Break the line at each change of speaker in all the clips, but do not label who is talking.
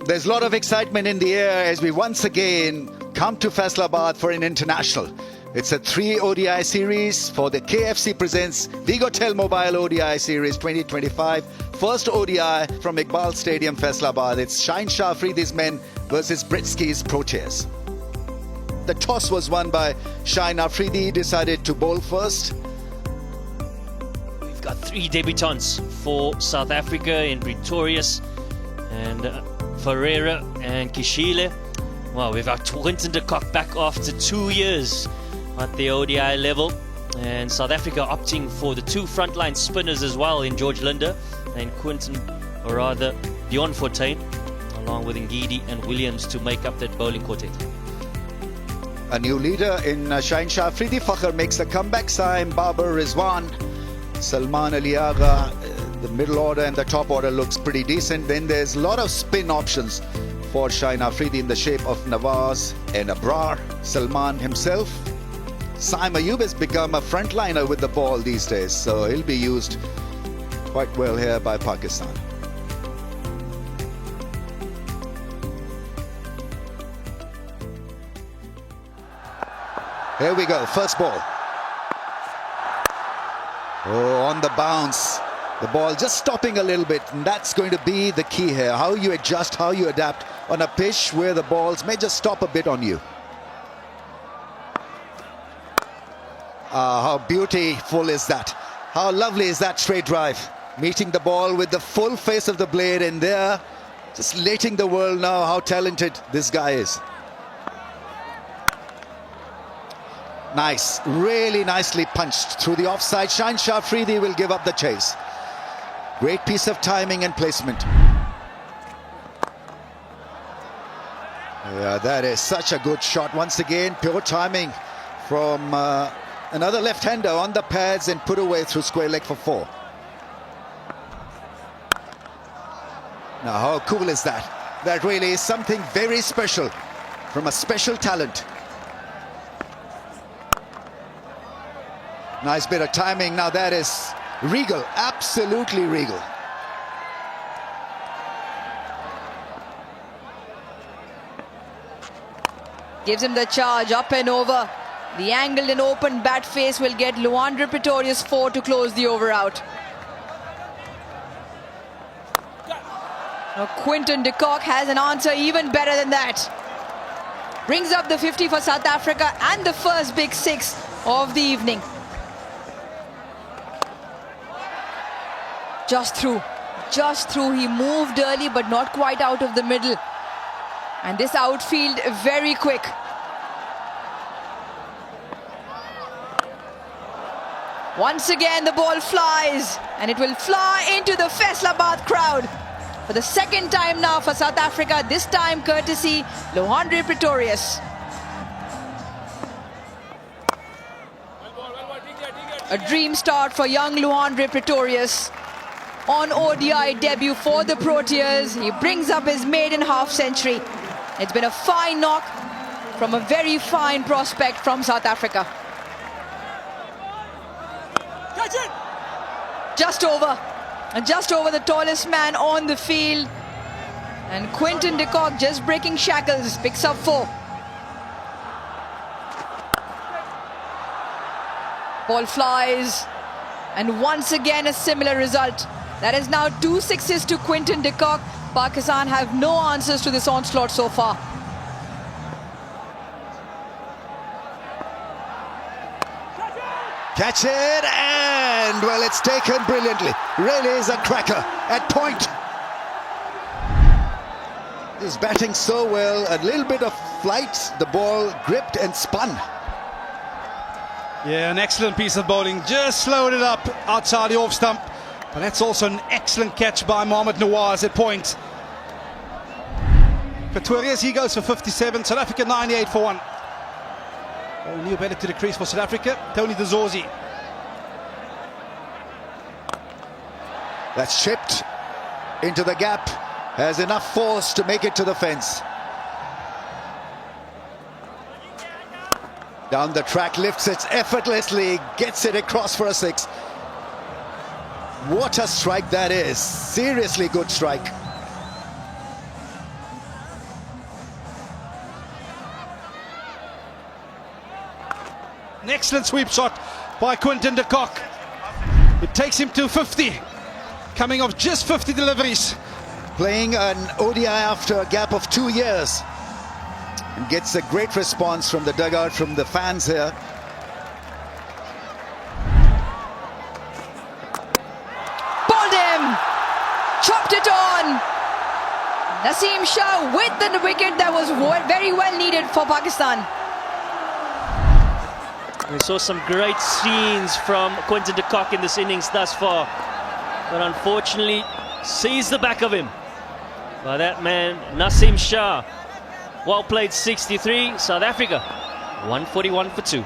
There's a lot of excitement in the air as we once again come to Faisalabad for an international. It's a 3 ODI series for the KFC presents Vigotel Mobile ODI Series 2025. First ODI from Iqbal Stadium, Faisalabad. It's Shaheen Shah Afridi's men versus Britsky's Proteas. The toss was won by Shaheen Afridi. He decided to bowl first.
We've got 3 debutants for South Africa in Pretorius and Ferreira and Kishile. Well, we've got Quinton de Kock back after 2 years at the ODI level, and South Africa opting for the 2 frontline spinners as well in George Linder and Quinton, or rather Dion Fortuin, along with Ngidi and Williams to make up that bowling quartet.
A new leader in Shaheen Shah Afridi. Fakhr makes the comeback. Saim, Babar, Rizwan, Salman Ali Agha. The middle order and the top order looks pretty decent. Then there's a lot of spin options for Shaheen Afridi in the shape of Nawaz and Abrar. Salman himself. Saim Ayub has become a frontliner with the ball these days, so he'll be used quite well here by Pakistan. Here we go, first ball. Oh, on the bounce. The ball just stopping a little bit, and that's going to be the key here. How you adjust, how you adapt on a pitch where the balls may just stop a bit on you. How beautiful is that? How lovely is that straight drive? Meeting the ball with the full face of the blade, and there, just letting the world know how talented this guy is. Nice, really nicely punched through the offside. Shaheen Shah Afridi will give up the chase. Great piece of timing and placement. Yeah, that is such a good shot. Once again, pure timing from another left-hander on the pads and put away through square leg for 4. Now, how cool is that? That really is something very special from a special talent. Nice bit of timing. Now that is regal, absolutely regal.
Gives him the charge, up and over. The angled and open bat face will get Luandre Pretorius 4 to close the over out. Now Quinton de Kock has an answer even better than that. Brings up the 50 for South Africa and the first big 6 of the evening. Just through. He moved early but not quite out of the middle. And this outfield very quick. Once again the ball flies, and it will fly into the Faisalabad crowd. For the second time now for South Africa, this time courtesy Luandre Pretorius. A dream start for young Luandre Pretorius. On ODI debut for the Proteas, he brings up his maiden half-century. It's been a fine knock from a very fine prospect from South Africa. Just over the tallest man on the field. And Quinton de Kock just breaking shackles, picks up 4. Ball flies, and once again a similar result. That is now 2 6s to Quinton de Kock. Pakistan have no answers to this onslaught so far.
Catch it, and well, it's taken brilliantly. Really is a cracker at point. He's batting so well. A little bit of flight, the ball gripped and spun.
Yeah, an excellent piece of bowling. Just slowed it up outside the off stump. But that's also an excellent catch by Mohamed Nawaz at point. Pretorius, he goes for 57. South Africa 98 for 1. Oh, new better to the crease for South Africa. Tony de Zorzi.
That's chipped into the gap. Has enough force to make it to the fence. Down the track, lifts it effortlessly, gets it across for a 6. What a strike that is. Seriously good strike.
An excellent sweep shot by Quinton de Kock. It takes him to 50, coming off just 50 deliveries.
Playing an ODI after a gap of 2 years. And gets a great response from the dugout, from the fans here.
Bowled him! Chopped it on! Naseem Shah with the wicket that was very well needed for Pakistan.
We saw some great scenes from Quinton de Kock in this innings thus far, but unfortunately sees the back of him by that man Naseem Shah. Well played, 63. South Africa 141 for 2.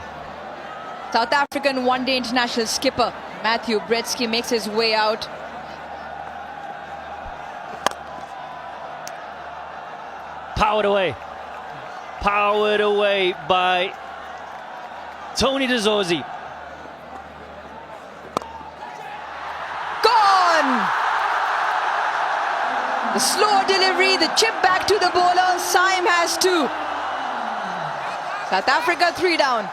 South African one-day international skipper Matthew Bretsky makes his way out.
Powered away by Tony de Zorzi.
Gone! The slow delivery, the chip back to the bowler. Saim has 2. South Africa 3 down.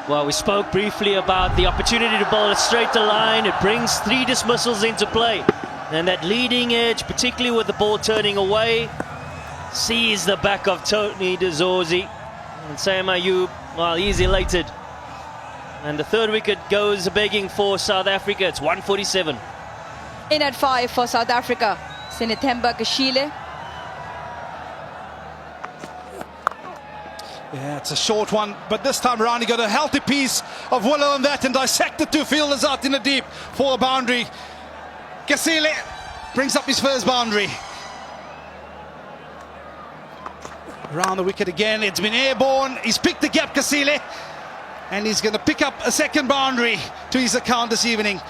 Well, we spoke briefly about the opportunity to bowl it straight to line. It brings 3 dismissals into play. And that leading edge, particularly with the ball turning away, sees the back of Tony de Zorzi. And Sam Ayub, well, he's elated. And the 3rd wicket goes begging for South Africa. It's 147.
In at 5 for South Africa, Sinethemba Kashile.
Yeah, it's a short one, but this time around he got a healthy piece of willow on that and dissected 2 fielders out in the deep for a boundary. Kasile brings up his first boundary. Around the wicket again, it's been airborne. He's picked the gap, Kasile, and he's going to pick up a 2nd boundary to his account this evening.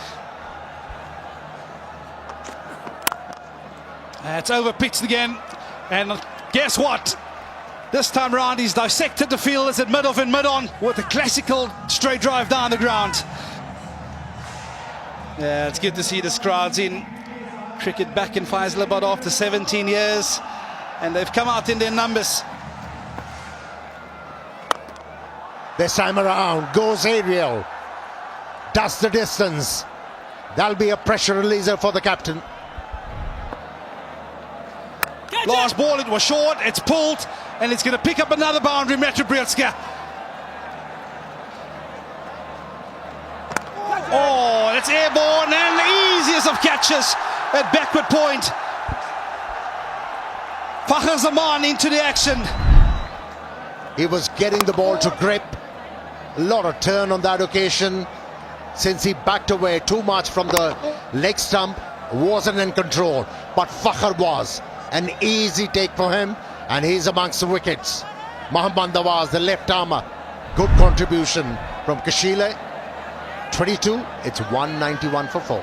It's over pitched again, and guess what? This time round he's dissected the fielders at mid-off and mid-on with a classical straight drive down the ground. Yeah, it's good to see this crowd's in. Cricket back in Faisalabad after 17 years, and they've come out in their numbers.
This time around goes aerial, does the distance. That'll be a pressure releaser for the captain.
Last ball, it was short, it's pulled, and it's going to pick up another boundary, Metro Brielska. Oh, it's airborne, and the easiest of catches at backward point. Fakhar Zaman into the action.
He was getting the ball to grip. A lot of turn on that occasion. Since he backed away too much from the leg stump, wasn't in control. But Fakhar was. An easy take for him, and he's amongst the wickets. Mohammad Nawaz, the left armour. Good contribution from Kashile. 22, it's 191 for 4.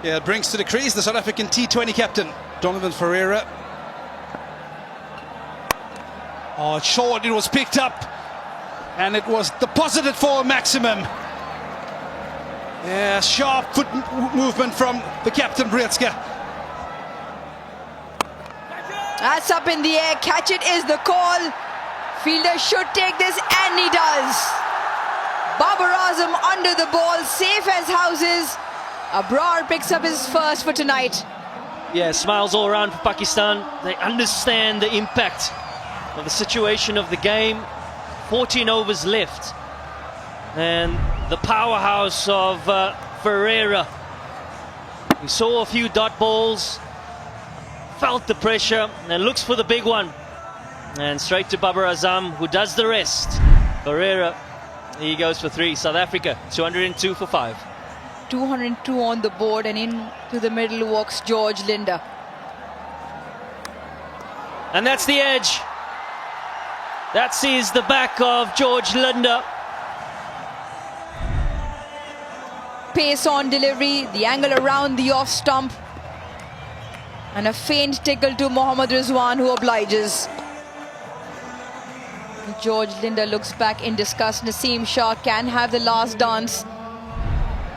Yeah, it brings to the crease the South African T20 captain, Donovan Ferreira. Oh, it's short, it was picked up, and it was deposited for a maximum. Yeah, sharp foot movement from the captain, Brielska.
That's up in the air, catch it is the call. Fielder should take this, and he does. Babar Azam under the ball, safe as houses. Abrar picks up his first for tonight.
Yeah, smiles all around for Pakistan. They understand the impact of the situation of the game. 14 overs left. And the powerhouse of Ferreira. We saw a few dot balls. Felt the pressure and looks for the big one. And straight to Babar Azam, who does the rest. Ferreira, he goes for 3. South Africa, 202 for 5.
202 on the board, and into the middle walks George Linder.
And that's the edge. That sees the back of George Linder.
Pace on delivery, the angle around the off stump. And a faint tickle to Mohammad Rizwan, who obliges. George Linder looks back in disgust. Naseem Shah can have the last dance.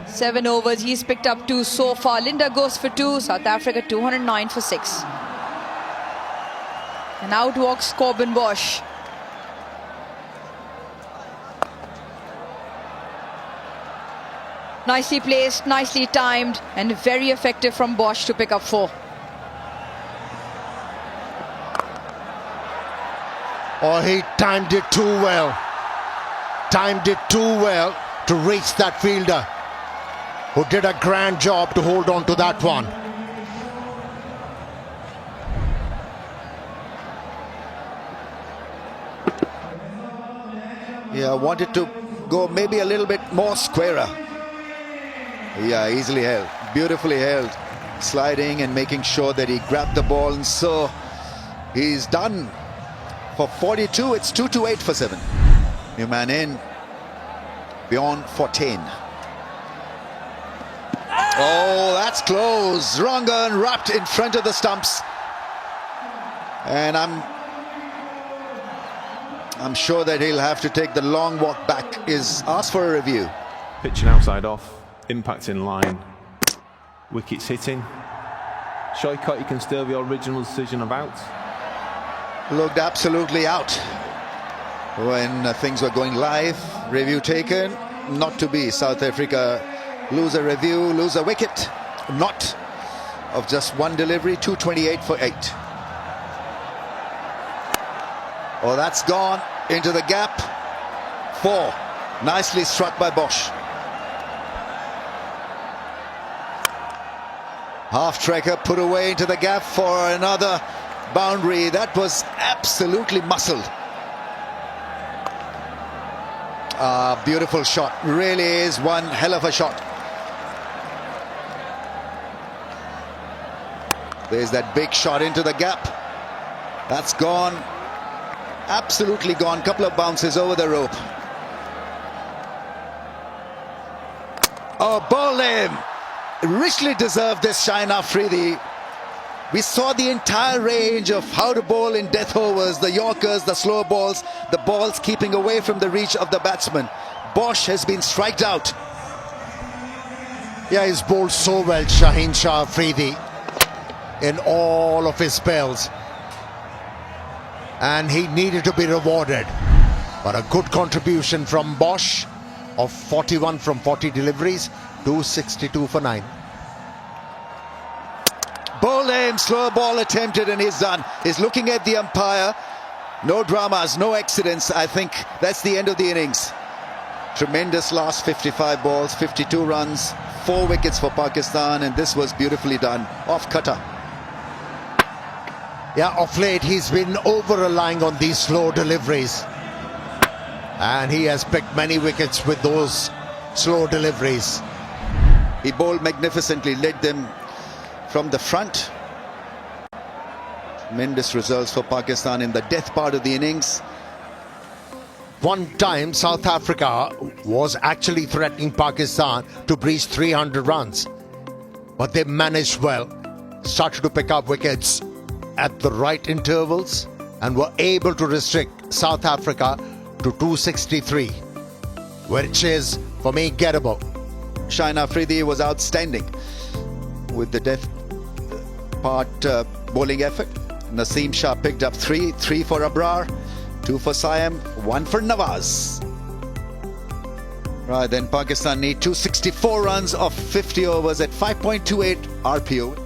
7 overs, he's picked up 2 so far. Linder goes for 2, South Africa 209 for 6. And out walks Corbin Bosch. Nicely placed, nicely timed, and very effective from Bosch to pick up 4.
Oh, he timed it too well. Timed it too well to reach that fielder, who did a grand job to hold on to that one.
Yeah, wanted to go maybe a little bit more squarer. Yeah, easily held, beautifully held, sliding and making sure that he grabbed the ball, and so he's done. For 42, it's 2-8 for 7. New man in, beyond 14. Oh, that's close. Wrong and wrapped in front of the stumps. And I'm sure that he'll have to take the long walk back. Is asked for a review.
Pitching outside off, impact in line, wickets hitting. Shoykot, you can still your original decision of out.
Looked absolutely out when things were going live. Review taken, not to be. South Africa lose a review, lose a wicket. Not of just one delivery. 228 for 8. Oh, that's gone into the gap. 4. Nicely struck by Bosch. Half tracker put away into the gap for another boundary. That was absolutely muscled. Beautiful shot. Really is one hell of a shot. There's that big shot into the gap. That's gone. Absolutely gone. Couple of bounces over the rope. Oh, ball him. Richly deserved this, Shine Afridi. We saw the entire range of how to bowl in death overs, the Yorkers, the slow balls, the balls keeping away from the reach of the batsman. Bosch has been striked out.
Yeah, he's bowled so well, Shaheen Shah Afridi, in all of his spells. And he needed to be rewarded. But a good contribution from Bosch of 41 from 40 deliveries, 262 for 9.
Bowl him, slow ball attempted, and he's done. He's looking at the umpire. No dramas, no accidents. I think that's the end of the innings. Tremendous last 55 balls, 52 runs, 4 wickets for Pakistan, and this was beautifully done off cutter.
Yeah, of late he's been over-relying on these slow deliveries. And he has picked many wickets with those slow deliveries.
He bowled magnificently, led them from the front. Tremendous results for Pakistan in the death part of the innings.
One time South Africa was actually threatening Pakistan to breach 300 runs. But they managed well, started to pick up wickets at the right intervals, and were able to restrict South Africa to 263, which is, for me, gettable.
Shine Afridi was outstanding with the death part bowling effort. Naseem Shah picked up 3 for Abrar, 2 for Siam, 1 for Nawaz. Right, then Pakistan need 264 runs of 50 overs at 5.28 RPO.